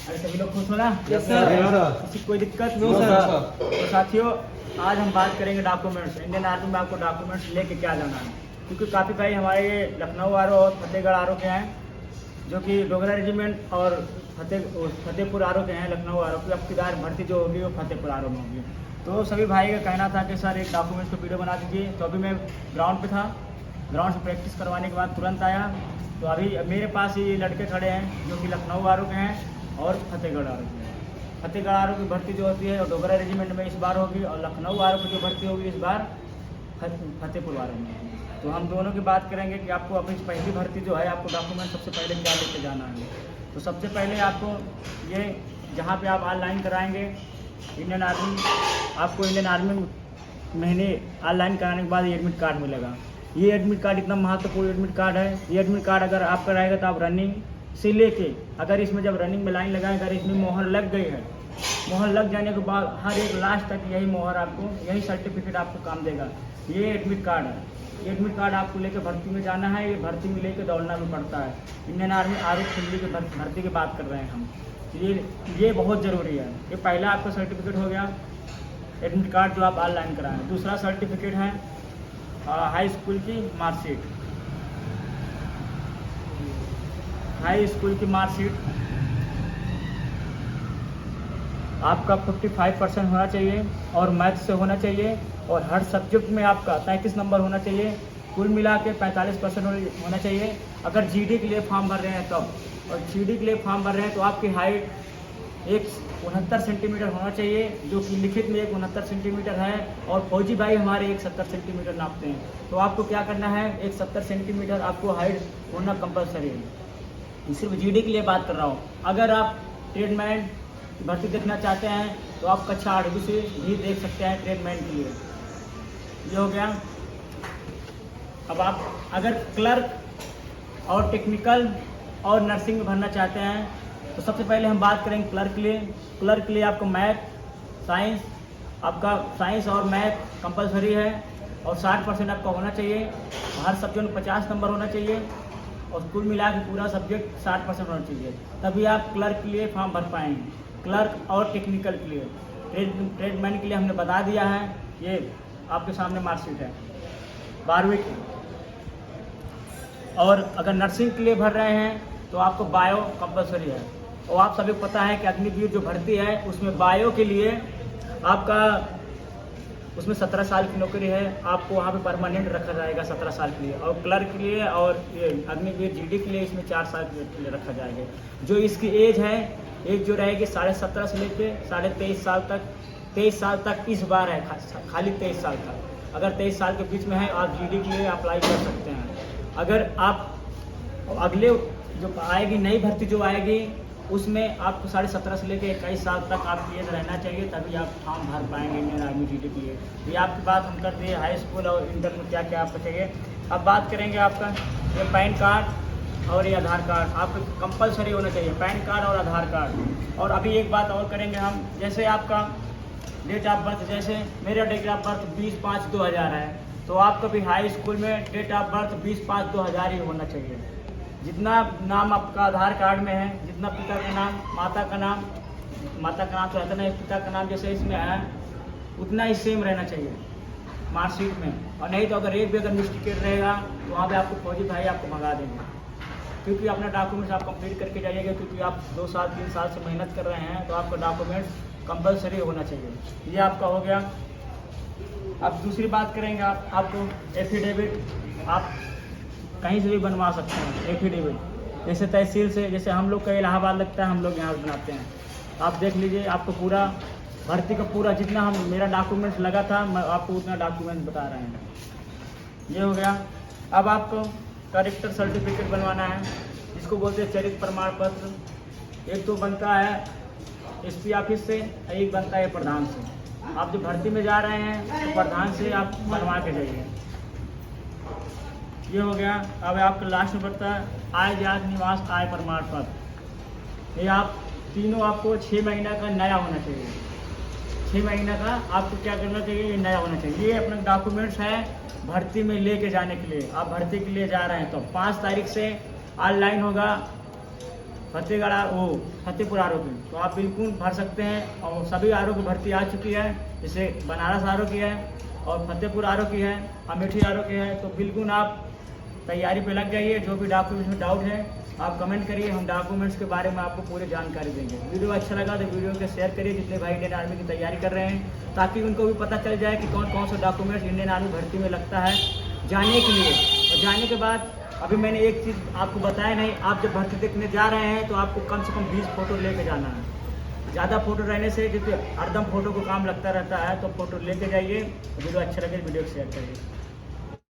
अरे सभी लोग खुश हो ना? Yes sir. किसी कोई दिक्कत नो सर। तो साथियों, आज हम बात करेंगे डॉक्यूमेंट्स। इंडियन आर्मी में आपको डॉक्यूमेंट्स लेके क्या जाना है, क्योंकि काफ़ी भाई हमारे लखनऊ आर और फतेहगढ़ आर के हैं, जो कि डोगरा रेजिमेंट और फतेहपुर आर के हैं। लखनऊ आर की अब की भर्ती जो होगी वो फतेहपुर आर में होगी। तो सभी भाई का कहना था कि सर एक डॉक्यूमेंट्स को वीडियो बना दीजिए। तो अभी मैं ग्राउंड पे था, ग्राउंड से प्रैक्टिस करवाने के बाद तुरंत आया। तो अभी मेरे पास ये लड़के खड़े हैं जो कि लखनऊ आर के हैं और फतेहगढ़ आर के हैं। फतेहगढ़ आर की भर्ती जो होती है और डोगरा रेजिमेंट में इस बार होगी, और लखनऊ आर की जो भर्ती होगी इस बार फतेहपुर आर में। तो हम दोनों की बात करेंगे कि आपको अपनी पहली भर्ती जो है आपको डॉक्यूमेंट सबसे पहले क्या लेके जाना है। तो सबसे पहले आपको ये जहाँ पे आप ऑनलाइन कराएंगे इंडियन आर्मी, आपको इंडियन आर्मी महीने ऑनलाइन कराने के बाद ये एडमिट कार्ड मिलेगा। ये एडमिट कार्ड इतना महत्वपूर्ण एडमिट कार्ड है। ये एडमिट कार्ड अगर आपका रहेगा तो आप रनिंग से लेके, अगर इसमें जब रनिंग में लाइन लगाएं, अगर इसमें मोहर लग गई है, मोहर लग जाने के बाद हर एक लास्ट तक यही मोहर आपको, यही सर्टिफिकेट आपको काम देगा। ये एडमिट कार्ड है। ये एडमिट कार्ड आपको लेकर भर्ती में जाना है। ये भर्ती में लेकर दौड़ना भी पड़ता है। इंडियन आर्मी आरोप सिल्ली की भर्ती की बात कर रहे हैं हम। ये बहुत ज़रूरी है। ये पहला आपका सर्टिफिकेट हो गया, एडमिट कार्ड जो आप ऑनलाइन कराएं। दूसरा सर्टिफिकेट है हाई स्कूल की मार्कशीट। हाई स्कूल की मार्कशीट आपका 55% होना चाहिए और मैथ से होना चाहिए, और हर सब्जेक्ट में आपका 33 नंबर होना चाहिए। कुल मिला के 45% होना चाहिए। अगर जीडी के लिए फॉर्म भर रहे हैं तब, और जीडी के लिए फॉर्म भर रहे हैं तो आपकी हाइट 69 सेंटीमीटर होना चाहिए, जो कि लिखित में 69 सेंटीमीटर है, और फौजी भाई हमारे 70 सेंटीमीटर नापते हैं। तो आपको क्या करना है, 70 सेंटीमीटर आपको हाइट होना कंपलसरी है। सिर्फ जीडी के लिए बात कर रहा हूँ। अगर आप ट्रेडमैन भर्ती देखना चाहते हैं तो आप कक्षा 8वीं से भी देख सकते हैं ट्रेडमैन के लिए। ये हो गया। अब आप अगर क्लर्क और टेक्निकल और नर्सिंग में भरना चाहते हैं तो सबसे पहले हम बात करेंगे क्लर्क के लिए। क्लर्क के लिए आपको मैथ, साइंस, आपका साइंस और मैथ कंपलसरी है, और 60% आपका होना चाहिए। हर सब्जेक्ट में 50 नंबर होना चाहिए, और कुल मिला के पूरा सब्जेक्ट 60% होना चाहिए। तभी आप क्लर्क के लिए फॉर्म भर पाएंगे। क्लर्क और टेक्निकल के लिए, ट्रेडमैन के लिए हमने बता दिया है। ये आपके सामने मार्कशीट है 12वीं की। और अगर नर्सिंग के लिए भर रहे हैं तो आपको बायो कंपलसरी है। और आप सभी को पता है कि अग्निवीर जो भर्ती है उसमें बायो के लिए आपका उसमें 17 साल की नौकरी है। आपको वहाँ पे परमानेंट रखा जाएगा 17 साल के लिए। और क्लर्क के लिए और ये अग्निवीर जीडी के लिए इसमें 4 साल के लिए रखा जाएगा। जो इसकी एज है, एज जो रहेगी 17.5 से लेकर 23.5 साल तक। 23 साल तक इस बार है, खाली 23 साल तक। अगर 23 साल के बीच में है आप जीडी के लिए अप्लाई कर सकते हैं। अगर आप अगले जो आएगी नई भर्ती जो आएगी उसमें आपको 17.5 से लेकर 21 साल तक आपकी एज रहना चाहिए, तभी आप फॉर्म भर पाएंगे इंडियन आर्मी जीडी के लिए। ये आपकी बात हम कर दिए हाई स्कूल और इंटर में क्या क्या आपको चाहिए। अब बात करेंगे आपका ये पैन कार्ड और ये आधार कार्ड आपको कंपलसरी होना चाहिए, पैन कार्ड और आधार कार्ड। और अभी एक बात और करेंगे हम, जैसे आपका डेट ऑफ बर्थ, जैसे मेरा डेट ऑफ बर्थ 20/5/2000 है, तो आपका भी हाई स्कूल में डेट ऑफ बर्थ 20/5/2000 ही होना चाहिए। जितना नाम आपका आधार कार्ड में है, जितना पिता का नाम, माता का नाम तो रहता नहीं, पिता का नाम जैसे इसमें है उतना ही सेम रहना चाहिए मार्कशीट में। और नहीं तो अगर एक भी अगर मिस्टेक रहेगा तो वहाँ पे आपको फौजी भाई आपको भगा देंगे, क्योंकि अपना डॉक्यूमेंट्स आप कंप्लीट करके जाइएगा। क्योंकि आप 2 साल 3 साल से मेहनत कर रहे हैं, तो आपका डॉक्यूमेंट्स कंपलसरी होना चाहिए। ये आपका हो गया। अब दूसरी बात करेंगे आपको एफिडेविट आप कहीं से भी बनवा सकते हैं। एफिडेविट जैसे तहसील से, जैसे हम लोग का इलाहाबाद लगता है, हम लोग यहाँ बनाते हैं। आप देख लीजिए, आपको पूरा भर्ती का पूरा जितना मेरा डॉक्यूमेंट्स लगा था, मैं आपको उतना डॉक्यूमेंट्स बता रहे हैं। ये हो गया। अब आपको कैरेक्टर सर्टिफिकेट बनवाना है, जिसको बोलते हैं चरित्र प्रमाण पत्र। एक तो बनता है एसपी ऑफिस से, एक बनता है प्रधान से। आप जब भर्ती में जा रहे हैं तो प्रधान से आप बनवा के जाइए। ये हो गया। अब आपका लास्ट में पड़ता है आय जात निवास आय प्रमाण पत्र। ये आप तीनों आपको 6 महीना का नया होना चाहिए। 6 महीना का आपको क्या करना चाहिए, ये नया होना चाहिए। ये अपना डॉक्यूमेंट्स है भर्ती में लेके जाने के लिए। आप भर्ती के लिए जा रहे हैं तो 5 तारीख से ऑनलाइन होगा फतेहपुर आर की, तो आप बिल्कुल भर सकते हैं। और सभी आर की भर्ती आ चुकी है, जैसे बनारस आर की है और फतेहपुर आर की है, अमेठी आर की है। तो बिल्कुल आप तैयारी पे लग जाइए। जो भी डॉक्यूमेंट्स में डाउट है आप कमेंट करिए, हम डॉक्यूमेंट्स के बारे में आपको पूरी जानकारी देंगे। वीडियो अच्छा लगा तो वीडियो को शेयर करिए जितने भाई इंडियन आर्मी की तैयारी कर रहे हैं, ताकि उनको भी पता चल जाए कि कौन कौन सा डॉक्यूमेंट्स इंडियन आर्मी भर्ती में लगता है जाने के लिए। और जाने के बाद अभी मैंने एक चीज़ आपको बताया नहीं, आप जब भर्ती देखने जा रहे हैं तो आपको कम से कम 20 फ़ोटो लेके जाना है। ज़्यादा फोटो रहने से क्योंकि हरदम फोटो को काम लगता रहता है, तो फोटो लेके जाइए। वीडियो अच्छा लगे वीडियो को शेयर करिए।